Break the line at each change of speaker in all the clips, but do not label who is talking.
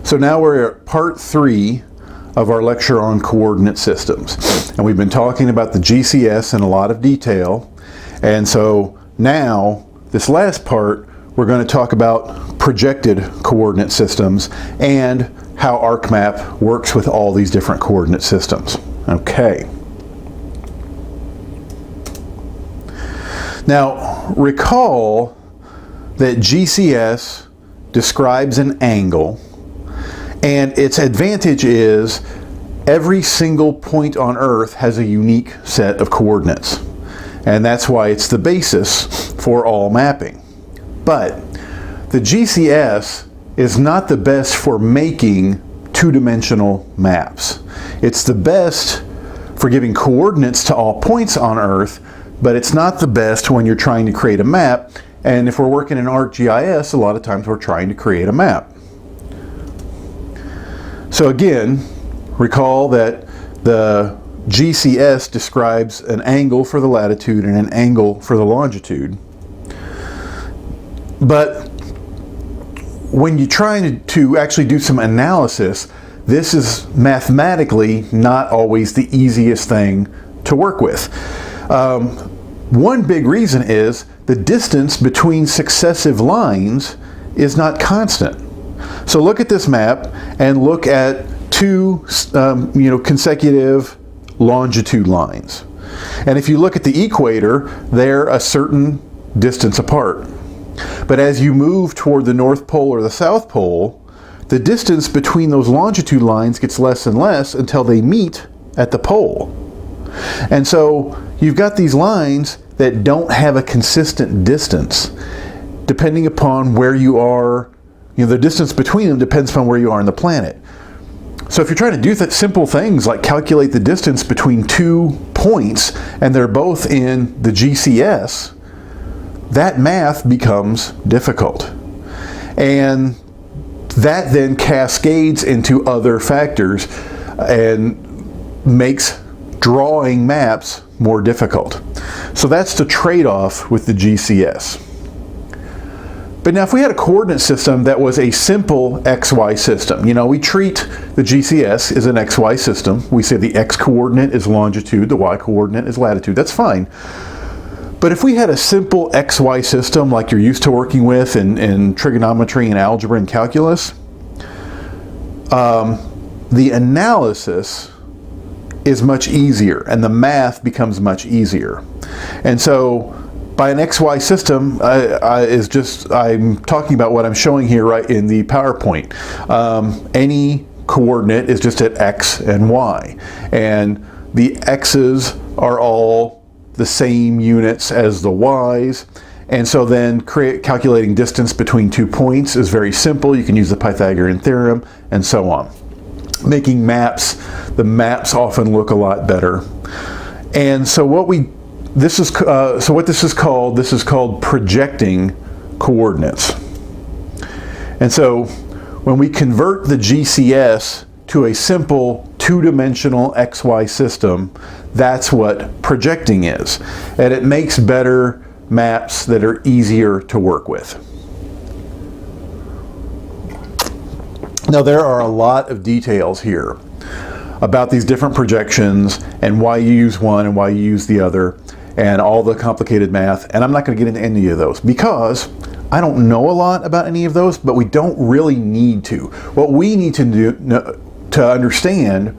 So now we're at part 3 of our lecture on coordinate systems. And we've been talking about the GCS in a lot of detail. And so now, this last part, we're going to talk about projected coordinate systems and how ArcMap works with all these different coordinate systems. Okay. Now, recall that GCS describes an angle, and its advantage is every single point on Earth has a unique set of coordinates. And that's why it's the basis for all mapping. But the GCS is not the best for making two-dimensional maps. It's the best for giving coordinates to all points on Earth, but it's not the best when you're trying to create a map. And if we're working in ArcGIS, a lot of times we're trying to create a map. So again, recall that the GCS describes an angle for the latitude and an angle for the longitude. But when you're trying to actually do some analysis, this is mathematically not always the easiest thing to work with. One big reason is the distance between successive lines is not constant. So look at this map and look at two consecutive longitude lines. And if you look at the equator, they're a certain distance apart. But as you move toward the North Pole or the South Pole, the distance between those longitude lines gets less and less until they meet at the pole. And so you've got these lines that don't have a consistent distance depending upon where you are. The distance between them depends upon where you are on the planet. So if you're trying to do simple things like calculate the distance between 2 points and they're both in the GCS, that math becomes difficult. And that then cascades into other factors and makes drawing maps more difficult. So that's the trade-off with the GCS. But now if we had a coordinate system that was a simple XY system, we treat the GCS as an XY system. We say the X coordinate is longitude, the Y coordinate is latitude. That's fine. But if we had a simple XY system like you're used to working with in trigonometry and algebra and calculus, the analysis is much easier and the math becomes much easier. And so by an XY system I'm talking about what I'm showing here right in the PowerPoint. Any coordinate is just at X and Y. And the X's are all the same units as the Y's. And so then calculating distance between 2 points is very simple. You can use the Pythagorean theorem and so on. Making maps, the maps often look a lot better. And so what this is called projecting coordinates. And so when we convert the GCS to a simple two-dimensional XY system, that's what projecting is. And it makes better maps that are easier to work with. Now there are a lot of details here about these different projections and why you use one and why you use the other and all the complicated math, and I'm not going to get into any of those because I don't know a lot about any of those, but we don't really need to. What we need to do to understand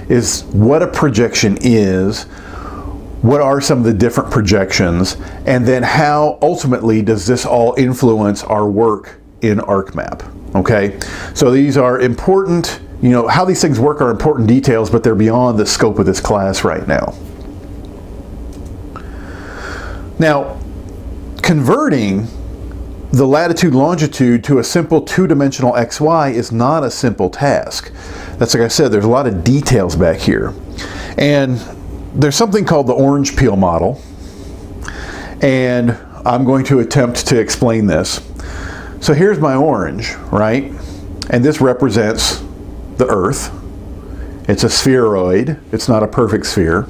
is what a projection is, what are some of the different projections, and then how ultimately does this all influence our work in ArcMap. Okay, so these are important, how these things work are important details, but they're beyond the scope of this class right now. Now, converting the latitude longitude to a simple two-dimensional XY is not a simple task. That's like I said, there's a lot of details back here. And there's something called the orange peel model. And I'm going to attempt to explain this. So here's my orange, right? And this represents the Earth. It's a spheroid. It's not a perfect sphere.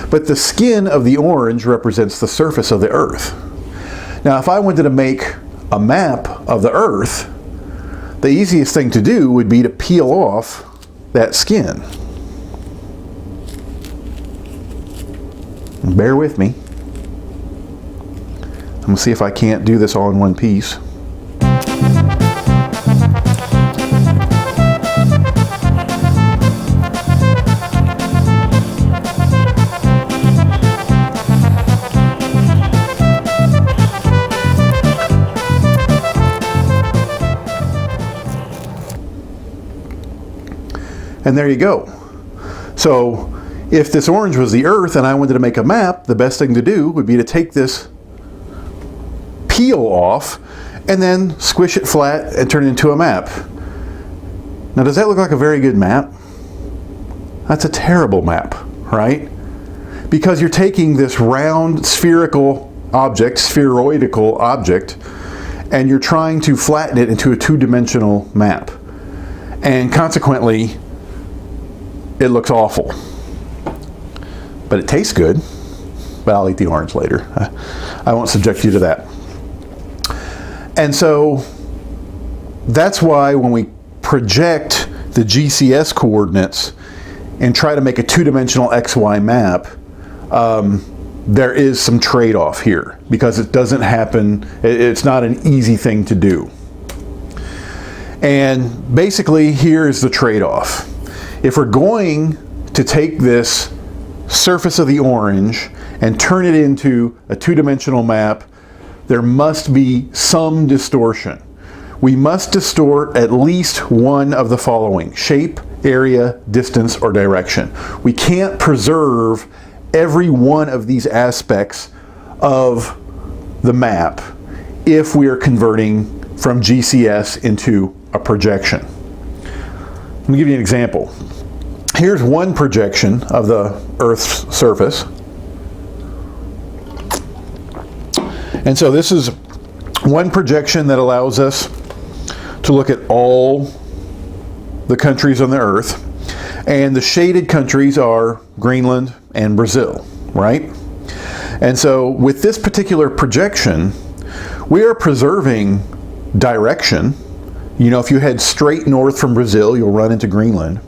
But the skin of the orange represents the surface of the Earth. Now, if I wanted to make a map of the Earth, the easiest thing to do would be to peel off that skin. Bear with me. I'm going to see if I can't do this all in one piece. And there you go. So if this orange was the Earth and I wanted to make a map, the best thing to do would be to take this peel off and then squish it flat and turn it into a map. Now, does that look like a very good map? That's a terrible map, right? Because you're taking this round spherical object, spheroidal object, and you're trying to flatten it into a two-dimensional map. And consequently, it looks awful. But it tastes good. But I'll eat the orange later. I won't subject you to that. And so that's why when we project the GCS coordinates and try to make a two-dimensional XY map, there is some trade-off here because it doesn't happen, it's not an easy thing to do. And basically here's the trade-off. If we're going to take this surface of the orange and turn it into a two-dimensional map, there must be some distortion. We must distort at least one of the following: shape, area, distance, or direction. We can't preserve every one of these aspects of the map if we are converting from GCS into a projection. Let me give you an example. Here's one projection of the Earth's surface. And so this is one projection that allows us to look at all the countries on the Earth. And the shaded countries are Greenland and Brazil, right? And so with this particular projection, we are preserving direction. You know, if you head straight north from Brazil, you'll run into Greenland.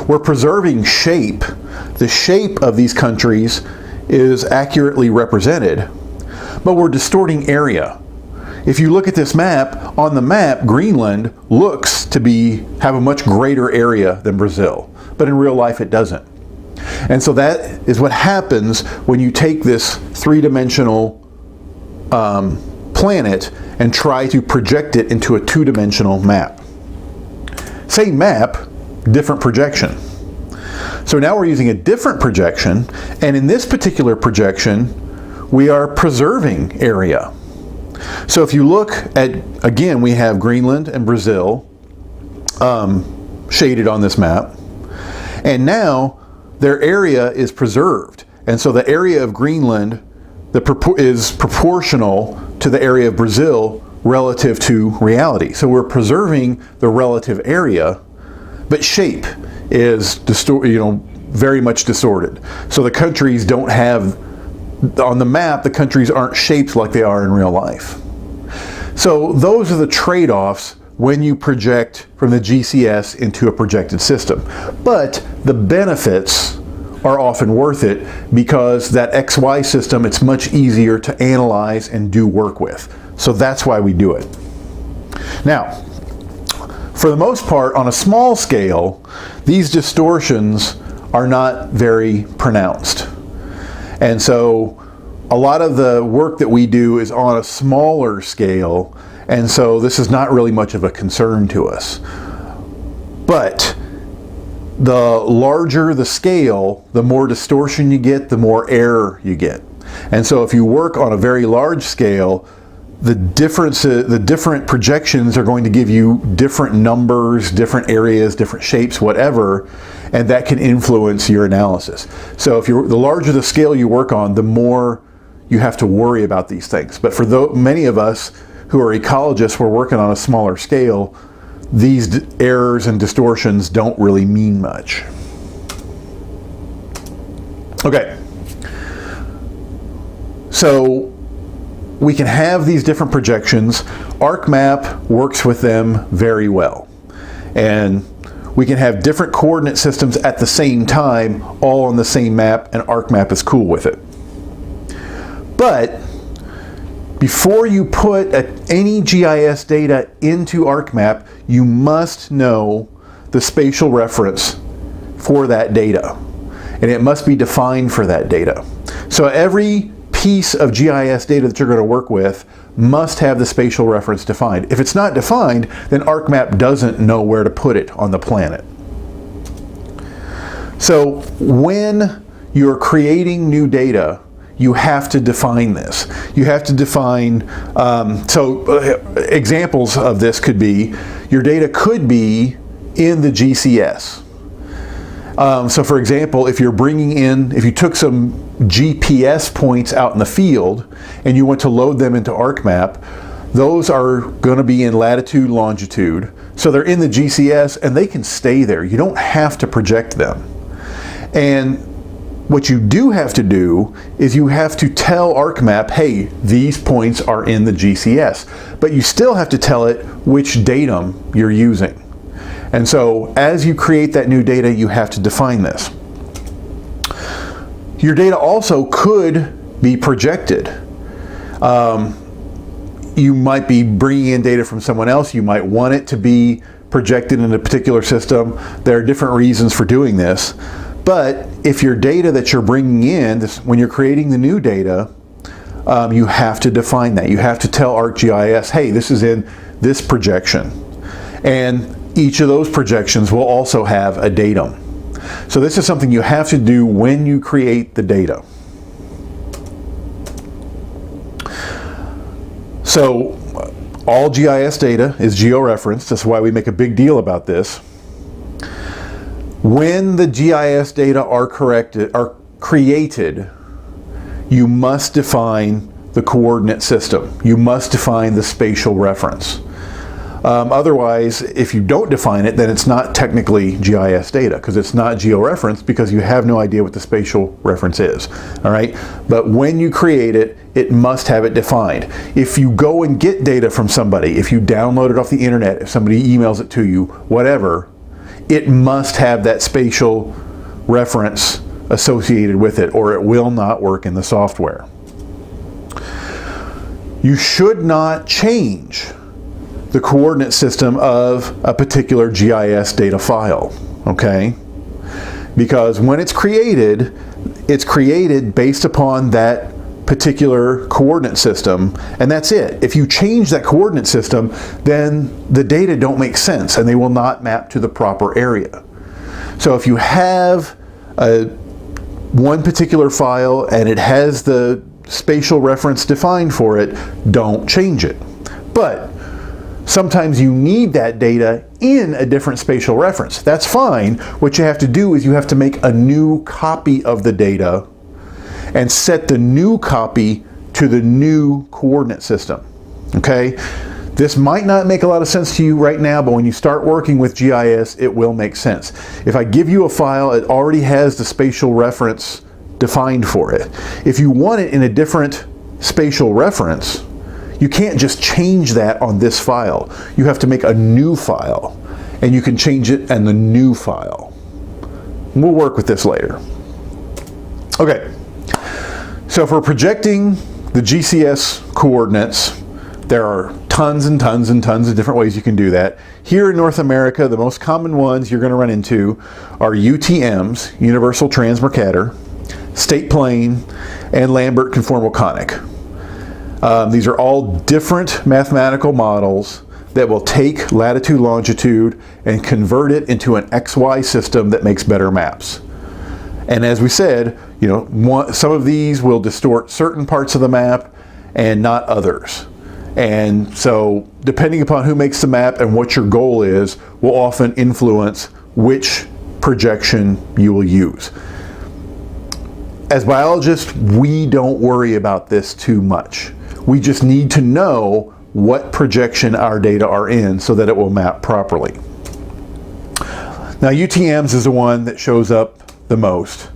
We're preserving shape. The shape of these countries is accurately represented, but we're distorting area. If you look at this map, on the map, Greenland looks to have a much greater area than Brazil, but in real life it doesn't. And so that is what happens when you take this three-dimensional planet and try to project it into a two-dimensional map. Same map, different projection. So now we're using a different projection, and in this particular projection, we are preserving area. So if you look at, again, we have Greenland and Brazil shaded on this map, and now their area is preserved. And so the area of Greenland is proportional to the area of Brazil relative to reality. So we're preserving the relative area, but shape is very much distorted. So the countries don't have, on the map, the countries aren't shaped like they are in real life. So those are the trade-offs when you project from the GCS into a projected system. But the benefits are often worth it because that XY system, it's much easier to analyze and do work with. So that's why we do it. Now, for the most part, on a small scale, these distortions are not very pronounced. And so a lot of the work that we do is on a smaller scale, and so this is not really much of a concern to us. But the larger the scale, the more distortion you get, the more error you get. And so if you work on a very large scale, the different projections are going to give you different numbers, different areas, different shapes, whatever, and that can influence your analysis. So if the larger the scale you work on, the more you have to worry about these things. But for many of us who are ecologists, we're working on a smaller scale, these errors and distortions don't really mean much. Okay. So we can have these different projections. ArcMap works with them very well. And we can have different coordinate systems at the same time, all on the same map, and ArcMap is cool with it. But before you put any GIS data into ArcMap, you must know the spatial reference for that data. And it must be defined for that data. So every piece of GIS data that you're going to work with must have the spatial reference defined. If it's not defined, then ArcMap doesn't know where to put it on the planet. So when you're creating new data, you have to define this. You have to define, examples of this could be, your data could be in the GCS. So for example, if you're bringing in, if you took some GPS points out in the field and you want to load them into ArcMap, those are going to be in latitude, longitude. So they're in the GCS and they can stay there. You don't have to project them. And what you do have to do is you have to tell ArcMap, hey, these points are in the GCS. But you still have to tell it which datum you're using. And so as you create that new data, you have to define this. Your data also could be projected. You might be bringing in data from someone else. You might want it to be projected in a particular system. There are different reasons for doing this. But if your data that you're bringing in, when you're creating the new data, you have to define that. You have to tell ArcGIS, hey, this is in this projection. And each of those projections will also have a datum. So this is something you have to do when you create the data. So all GIS data is georeferenced. That's why we make a big deal about this. When the GIS data are created, you must define the coordinate system. You must define the spatial reference. Otherwise, if you don't define it, then it's not technically GIS data because it's not georeferenced because you have no idea what the spatial reference is. All right? But when you create it, it must have it defined. If you go and get data from somebody, if you download it off the internet, if somebody emails it to you, whatever, it must have that spatial reference associated with it or it will not work in the software. You should not change the coordinate system of a particular GIS data file, okay? Because when it's created based upon that particular coordinate system, and that's it. If you change that coordinate system, then the data don't make sense and they will not map to the proper area. So if you have one particular file and it has the spatial reference defined for it, don't change it. But sometimes you need that data in a different spatial reference. That's fine. What you have to do is you have to make a new copy of the data and set the new copy to the new coordinate system. Okay? This might not make a lot of sense to you right now, but when you start working with GIS, it will make sense. If I give you a file, it already has the spatial reference defined for it. If you want it in a different spatial reference, you can't just change that on this file. You have to make a new file, and you can change it in the new file. We'll work with this later. Okay, so if we're projecting the GCS coordinates, there are tons and tons and tons of different ways you can do that. Here in North America, the most common ones you're going to run into are UTMs, Universal Transmercator, State Plane, and Lambert Conformal Conic. These are all different mathematical models that will take latitude, longitude, and convert it into an XY system that makes better maps. And as we said, you know, some of these will distort certain parts of the map and not others. And so depending upon who makes the map and what your goal is will often influence which projection you will use. As biologists, we don't worry about this too much. We just need to know what projection our data are in so that it will map properly. Now UTMs is the one that shows up the most.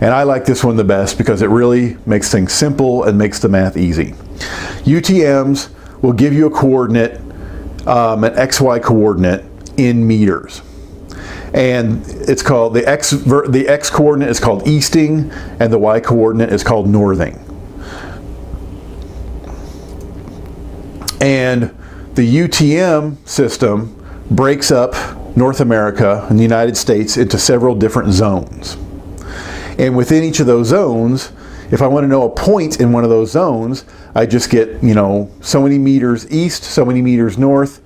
And I like this one the best because it really makes things simple and makes the math easy. UTMs will give you a coordinate, an XY coordinate in meters. And it's called, the X coordinate is called easting, and the Y coordinate is called northing. And the UTM system breaks up North America and the United States into several different zones. And within each of those zones, if I want to know a point in one of those zones, I just get, so many meters east, so many meters north,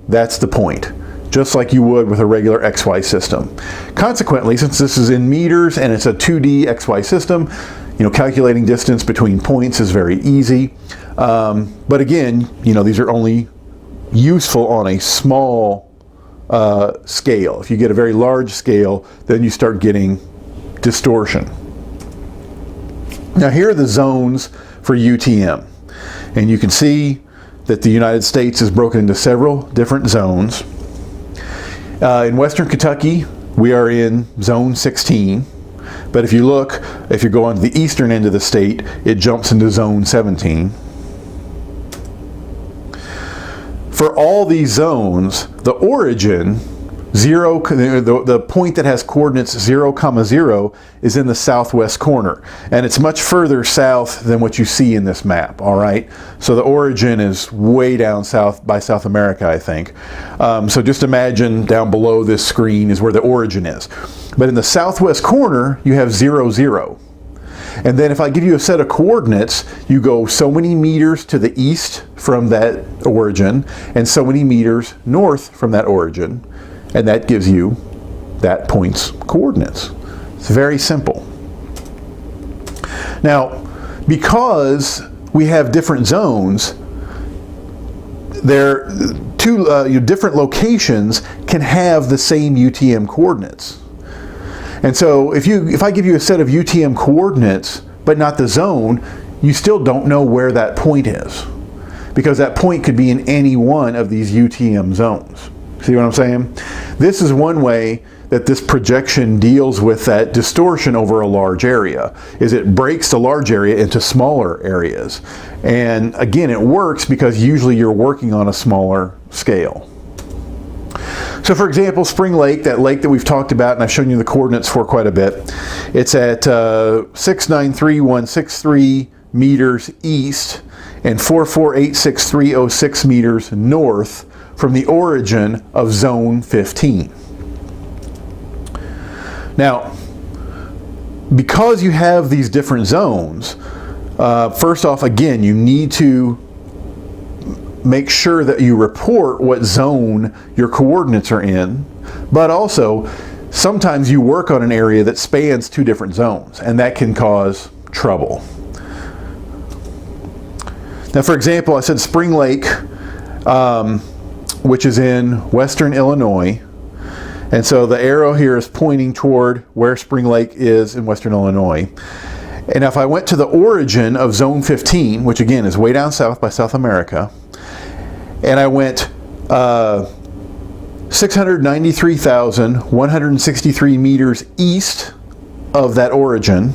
that's the point. Just like you would with a regular XY system. Consequently, since this is in meters and it's a 2D XY system, calculating distance between points is very easy. But again, these are only useful on a small scale. If you get a very large scale, then you start getting distortion. Now here are the zones for UTM. And you can see that the United States is broken into several different zones. In Western Kentucky, we are in Zone 16. But if you're going to the eastern end of the state, it jumps into Zone 17. For all these zones, the origin, the point that has coordinates 0, 0 is in the southwest corner. And it's much further south than what you see in this map, all right? So the origin is way down south by South America, I think. So just imagine down below this screen is where the origin is. But in the southwest corner, you have 0, 0. And then if I give you a set of coordinates, you go so many meters to the east from that origin and so many meters north from that origin. And that gives you that point's coordinates. It's very simple. Now, because we have different zones, different locations can have the same UTM coordinates. And so if I give you a set of UTM coordinates, but not the zone, you still don't know where that point is. Because that point could be in any one of these UTM zones. See what I'm saying? This is one way that this projection deals with that distortion over a large area, is it breaks the large area into smaller areas. And again, it works because usually you're working on a smaller scale. So for example, Spring Lake, that lake that we've talked about and I've shown you the coordinates for quite a bit, it's at 693,163 meters east and 4486306 meters north from the origin of Zone 15. Now, because you have these different zones, first off, again, you need to make sure that you report what zone your coordinates are in, but also sometimes you work on an area that spans two different zones, and that can cause trouble. Now, for example, I said Spring Lake, which is in western Illinois, and so the arrow here is pointing toward where Spring Lake is in western Illinois. And if I went to the origin of Zone 15, which again is way down south by South America, and I went 693,163 meters east of that origin,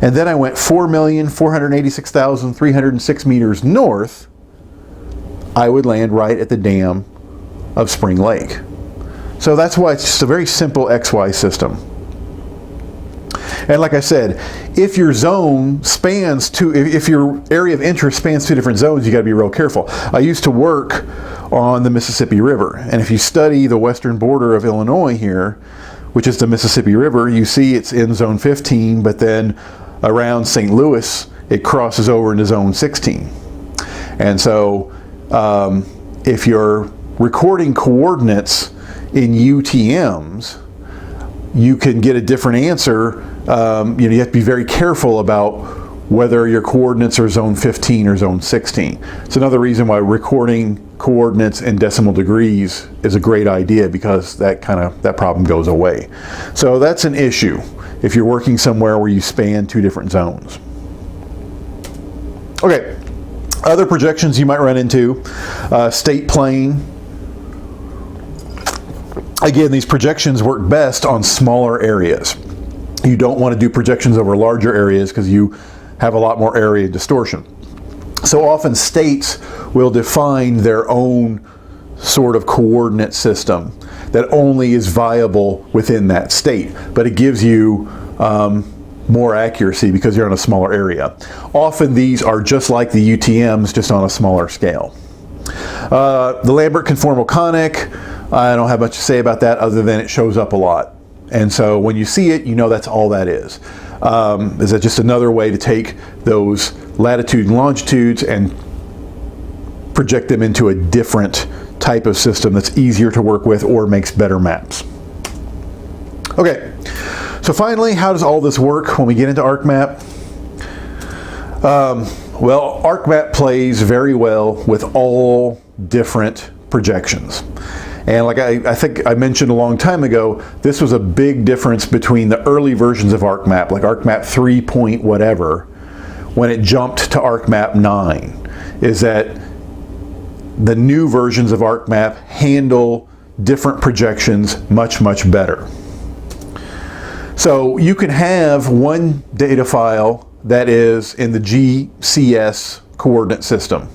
and then I went 4,486,306 meters north, I would land right at the dam of Spring Lake. So that's why it's just a very simple XY system. And like I said, if your zone spans if your area of interest spans two different zones, you got to be real careful. I used to work on the Mississippi River, and if you study the western border of Illinois here, which is the Mississippi River, you see it's in Zone 15, but then around St. Louis, it crosses over into Zone 16. And so if you're recording coordinates in UTMs, you can get a different answer. You have to be very careful about whether your coordinates are Zone 15 or Zone 16. It's another reason why recording coordinates in decimal degrees is a great idea, because that problem goes away. So that's an issue if you're working somewhere where you span two different zones. Okay, other projections you might run into, state plane. Again, these projections work best on smaller areas. You don't want to do projections over larger areas because you have a lot more area distortion. So often states will define their own sort of coordinate system that only is viable within that state, but it gives you more accuracy because you're on a smaller area. Often these are just like the UTMs, just on a smaller scale. The Lambert conformal conic, I don't have much to say about that other than it shows up a lot. And so when you see it, you know that's all that is. Is that just another way to take those latitude and longitudes and project them into a different type of system that's easier to work with or makes better maps. Okay, so finally, how does all this work when we get into ArcMap? Well, ArcMap plays very well with all different projections. And like I think I mentioned a long time ago, this was a big difference between the early versions of ArcMap, like ArcMap 3 point whatever, when it jumped to ArcMap 9, is that the new versions of ArcMap handle different projections much, much better. So you can have one data file that is in the GCS coordinate system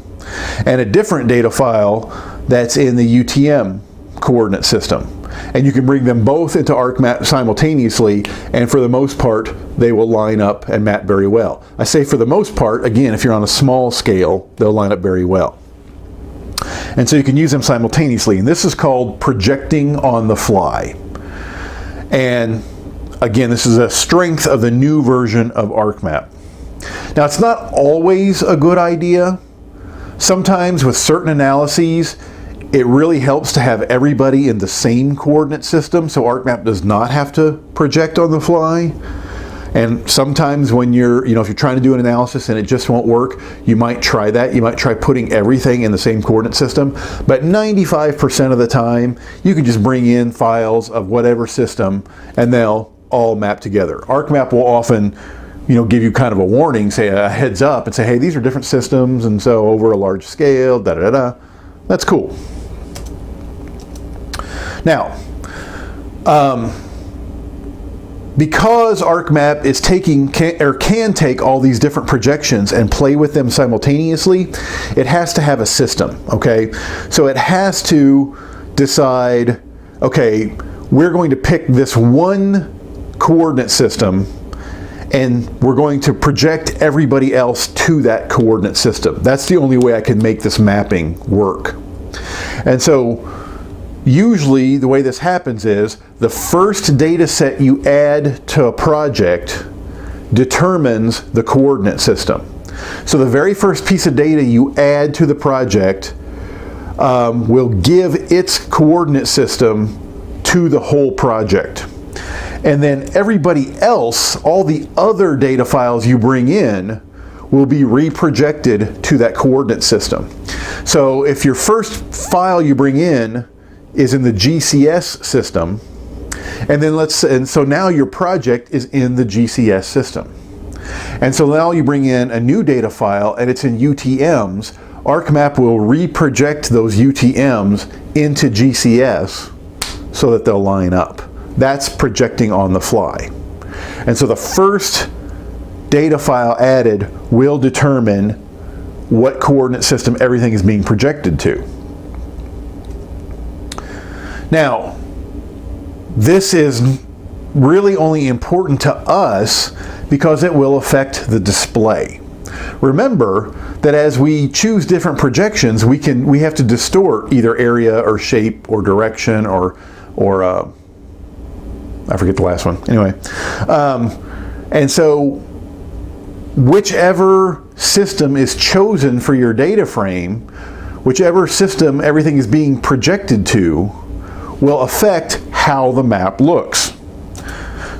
and a different data file that's in the UTM coordinate system. And you can bring them both into ArcMap simultaneously, and for the most part, they will line up and map very well. I say for the most part, again, if you're on a small scale, they'll line up very well. And so you can use them simultaneously, and this is called projecting on the fly. And again, this is a strength of the new version of ArcMap. Now, it's not always a good idea. Sometimes with certain analyses, it really helps to have everybody in the same coordinate system, so ArcMap does not have to project on the fly. And sometimes when you're, if you're trying to do an analysis and it just won't work, you might try that. You might try putting everything in the same coordinate system. But 95% of the time, you can just bring in files of whatever system and they'll all map together. ArcMap will often, give you kind of a warning, say a heads up, and say, hey, these are different systems, and so over a large scale, da-da-da-da. That's cool. Now, because ArcMap is can take all these different projections and play with them simultaneously, it has to have a system, okay? So it has to decide, okay, we're going to pick this one coordinate system and we're going to project everybody else to that coordinate system. That's the only way I can make this mapping work. And so usually the way this happens is the first data set you add to a project determines the coordinate system. So the very first piece of data you add to the project will give its coordinate system to the whole project. And then everybody else, all the other data files you bring in, will be reprojected to that coordinate system. So if your first file you bring in is in the GCS system, and so now your project is in the GCS system. And so now you bring in a new data file and it's in UTMs, ArcMap will reproject those UTMs into GCS so that they'll line up. That's projecting on the fly. And so the first data file added will determine what coordinate system everything is being projected to. Now, this is really only important to us because it will affect the display. Remember that as we choose different projections, we have to distort either area or shape or direction or I forget the last one. Anyway, and so whichever system is chosen for your data frame, whichever system everything is being projected to, will affect how the map looks.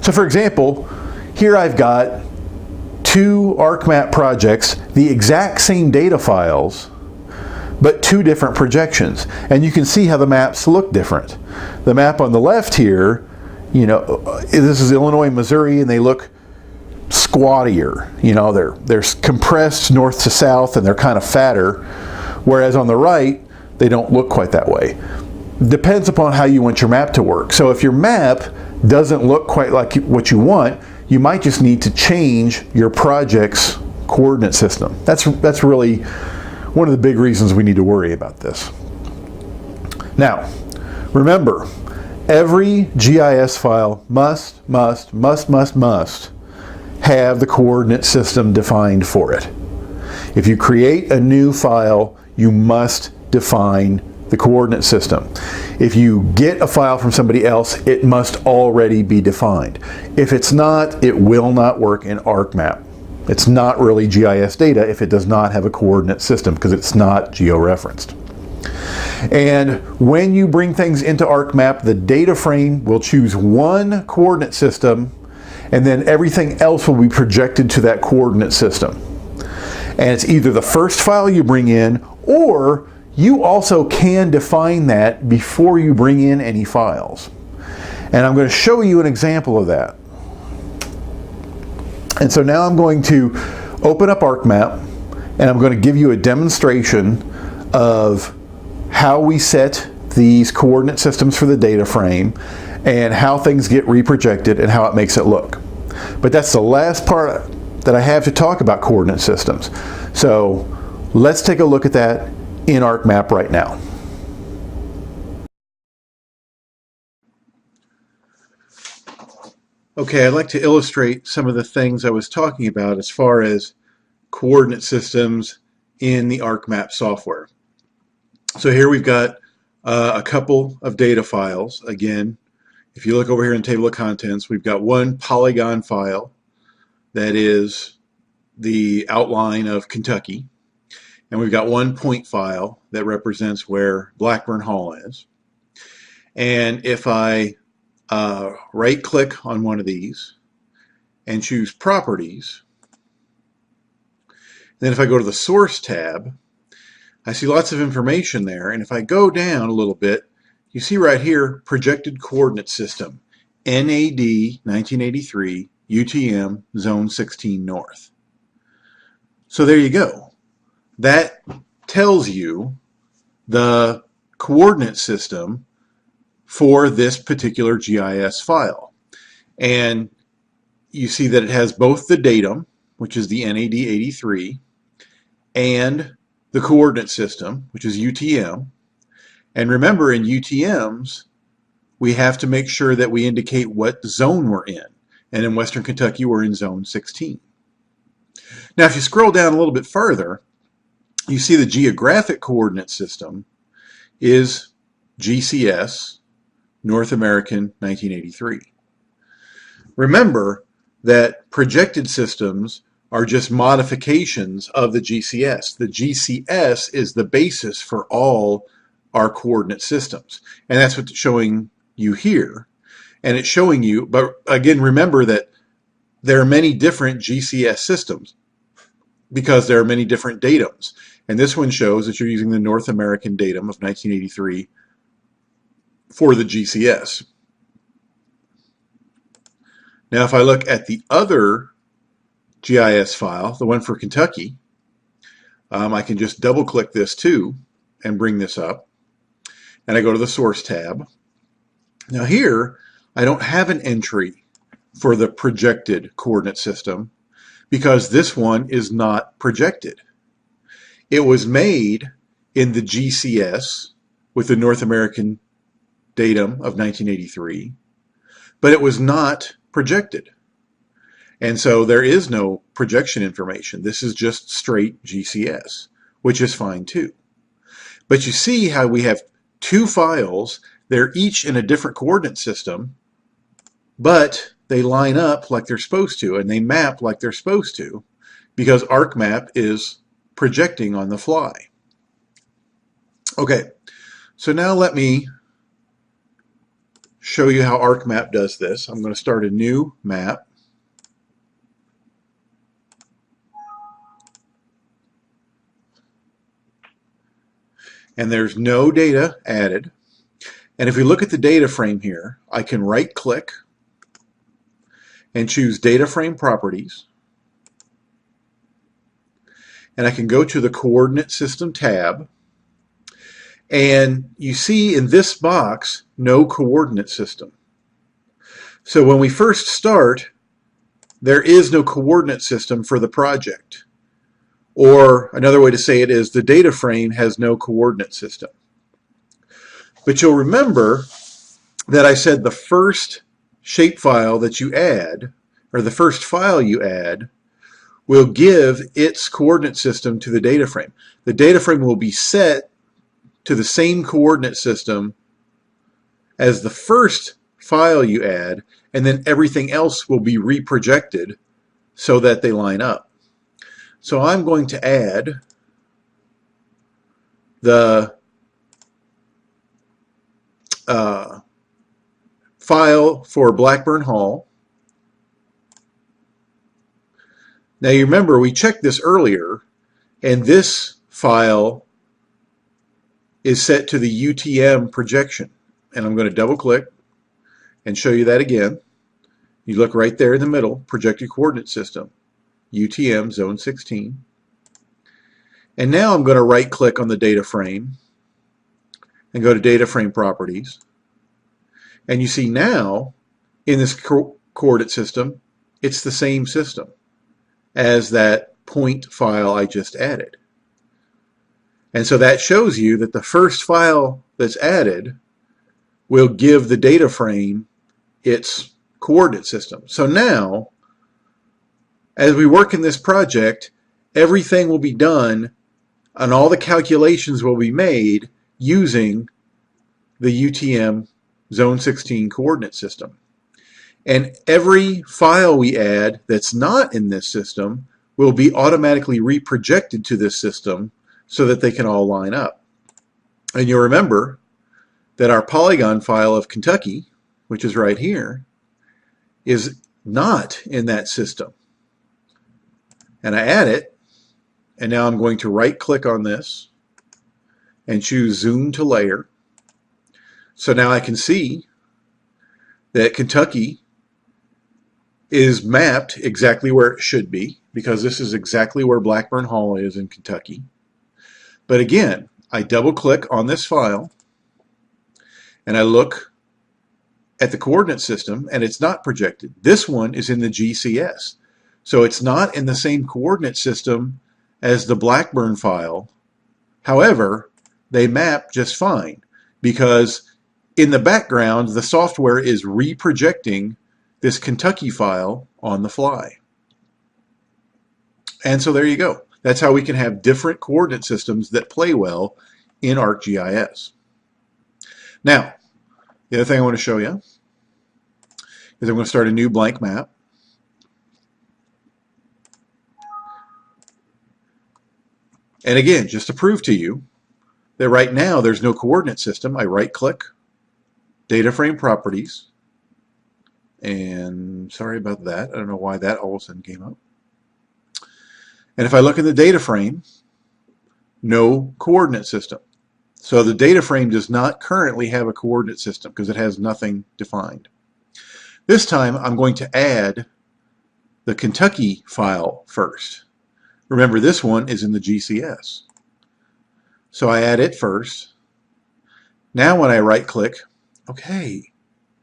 So for example, here I've got two ArcMap projects, the exact same data files, but two different projections. And you can see how the maps look different. The map on the left here, this is Illinois, Missouri, and they look squattier. They're compressed north to south and they're kind of fatter, whereas on the right, they don't look quite that way. Depends upon how you want your map to work. So if your map doesn't look quite like what you want, you might just need to change your project's coordinate system. That's really one of the big reasons we need to worry about this. Now, remember, every GIS file must have the coordinate system defined for it. If you create a new file, you must define the coordinate system. If you get a file from somebody else, it must already be defined. If it's not, it will not work in ArcMap. It's not really GIS data if it does not have a coordinate system, because it's not georeferenced. And when you bring things into ArcMap, the data frame will choose one coordinate system, and then everything else will be projected to that coordinate system. And it's either the first file you bring in, or you also can define that before you bring in any files. And I'm going to show you an example of that. And so now I'm going to open up ArcMap, and I'm going to give you a demonstration of how we set these coordinate systems for the data frame and how things get reprojected and how it makes it look. But that's the last part that I have to talk about coordinate systems. So let's take a look at that in ArcMap right now. Okay, I'd like to illustrate some of the things I was talking about as far as coordinate systems in the ArcMap software. So here we've got a couple of data files. Again, if you look over here in the table of contents, we've got one polygon file that is the outline of Kentucky, and we've got one point file that represents where Blackburn Hall is. And if I right click on one of these and choose Properties, then if I go to the Source tab, I see lots of information there, and if I go down a little bit, you see right here, Projected Coordinate System, NAD 1983, UTM Zone 16 North. So there you go. That tells you the coordinate system for this particular GIS file. And you see that it has both the datum, which is the NAD 83, and the coordinate system, which is UTM. And remember, in UTMs, we have to make sure that we indicate what zone we're in. And in Western Kentucky, we're in Zone 16. Now, if you scroll down a little bit further, you see the geographic coordinate system is GCS, North American 1983. Remember that projected systems are just modifications of the GCS. The GCS is the basis for all our coordinate systems. And that's what's showing you here. And it's showing you, but again, remember that there are many different GCS systems because there are many different datums. And this one shows that you're using the North American datum of 1983 for the GCS. Now, if I look at the other GIS file, the one for Kentucky, I can just double click this too and bring this up. And I go to the Source tab. Now here, I don't have an entry for the projected coordinate system because this one is not projected. It was made in the GCS with the North American datum of 1983, but it was not projected. And so there is no projection information. This is just straight GCS, which is fine too. But you see how we have two files. They're each in a different coordinate system, but they line up like they're supposed to, and they map like they're supposed to, because ArcMap is projecting on the fly. Okay, so now let me show you how ArcMap does this. I'm going to start a new map. And there's no data added. And if we look at the data frame here, I can right click and choose Data Frame Properties. And I can go to the Coordinate System tab. And you see in this box, no coordinate system. So when we first start, there is no coordinate system for the project. Or another way to say it is the data frame has no coordinate system. But you'll remember that I said the first shapefile that you add, or the first file you add, will give its coordinate system to the data frame. The data frame will be set to the same coordinate system as the first file you add, and then everything else will be reprojected so that they line up. So I'm going to add the file for Blackburn Hall. Now you remember we checked this earlier, and this file is set to the UTM projection. And I'm going to double click and show you that again. You look right there in the middle, projected coordinate system, UTM Zone 16. And now I'm going to right click on the data frame and go to data frame properties. And you see now in this coordinate system, it's the same system as that point file I just added. And so that shows you that the first file that's added will give the data frame its coordinate system. So now, as we work in this project, everything will be done and all the calculations will be made using the UTM Zone 16 coordinate system. And every file we add that's not in this system will be automatically reprojected to this system so that they can all line up. And you'll remember that our polygon file of Kentucky, which is right here, is not in that system. And I add it, and now I'm going to right click on this and choose Zoom to Layer. So now I can see that Kentucky is mapped exactly where it should be, because this is exactly where Blackburn Hall is in Kentucky. But again, I double click on this file and I look at the coordinate system and it's not projected. This one is in the GCS. So it's not in the same coordinate system as the Blackburn file. However, they map just fine because in the background the software is reprojecting this Kentucky file on the fly. And so there you go. That's how we can have different coordinate systems that play well in ArcGIS. Now, the other thing I want to show you is I'm going to start a new blank map. And again, just to prove to you that right now there's no coordinate system, I right click, data frame properties, and sorry about that, I don't know why that all of a sudden came up. And if I look in the data frame, no coordinate system. So the data frame does not currently have a coordinate system because it has nothing defined. This time I'm going to add the Kentucky file first. Remember, this one is in the GCS. So I add it first. Now when I right click, okay,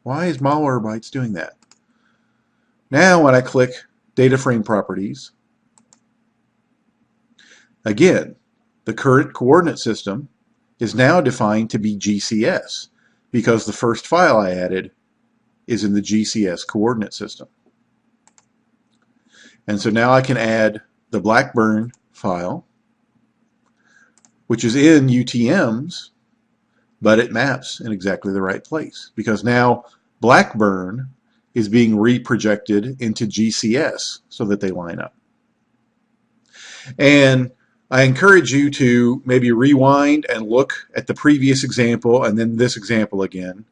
why is Malwarebytes doing that? Now when I click data frame properties, again, the current coordinate system is now defined to be GCS because the first file I added is in the GCS coordinate system. And so now I can add the Blackburn file, which is in UTMs, but it maps in exactly the right place because now Blackburn is being reprojected into GCS so that they line up. And I encourage you to maybe rewind and look at the previous example and then this example again.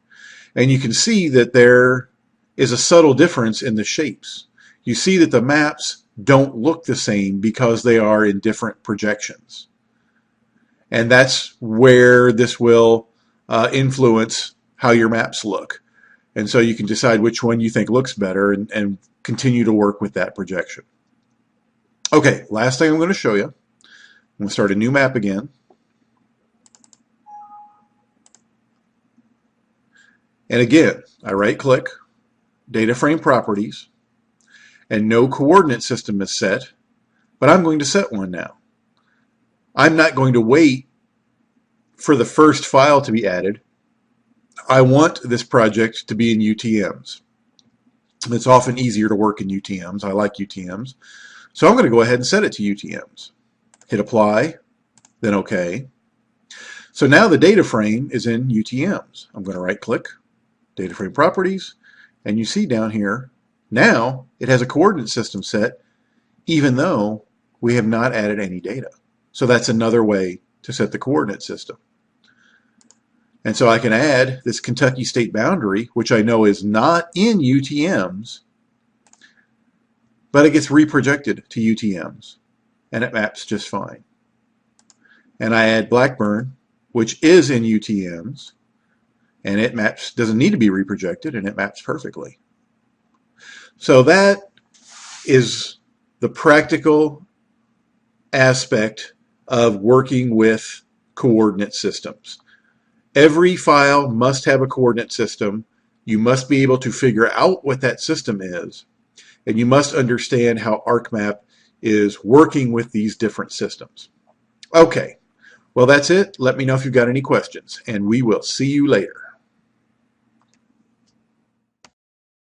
And you can see that there is a subtle difference in the shapes. You see that the maps don't look the same because they are in different projections. And that's where this will influence how your maps look. And so you can decide which one you think looks better and continue to work with that projection. Okay, last thing I'm going to show you. I'm going to start a new map again. And again, I right click, data frame properties, and no coordinate system is set, but I'm going to set one now. I'm not going to wait for the first file to be added. I want this project to be in UTMs. It's often easier to work in UTMs. I like UTMs. So I'm going to go ahead and set it to UTMs. Hit apply, then OK. So now the data frame is in UTMs. I'm going to right click, data frame properties, and you see down here, now it has a coordinate system set even though we have not added any data. So that's another way to set the coordinate system. And so I can add this Kentucky state boundary, which I know is not in UTMs, but it gets reprojected to UTMs, and it maps just fine. And I add Blackburn, which is in UTMs, and it maps, doesn't need to be reprojected, and it maps perfectly. So that is the practical aspect of working with coordinate systems. Every file must have a coordinate system. You must be able to figure out what that system is, and you must understand how ArcMap is working with these different systems. Okay, well that's it. Let me know if you've got any questions, and we will see you later.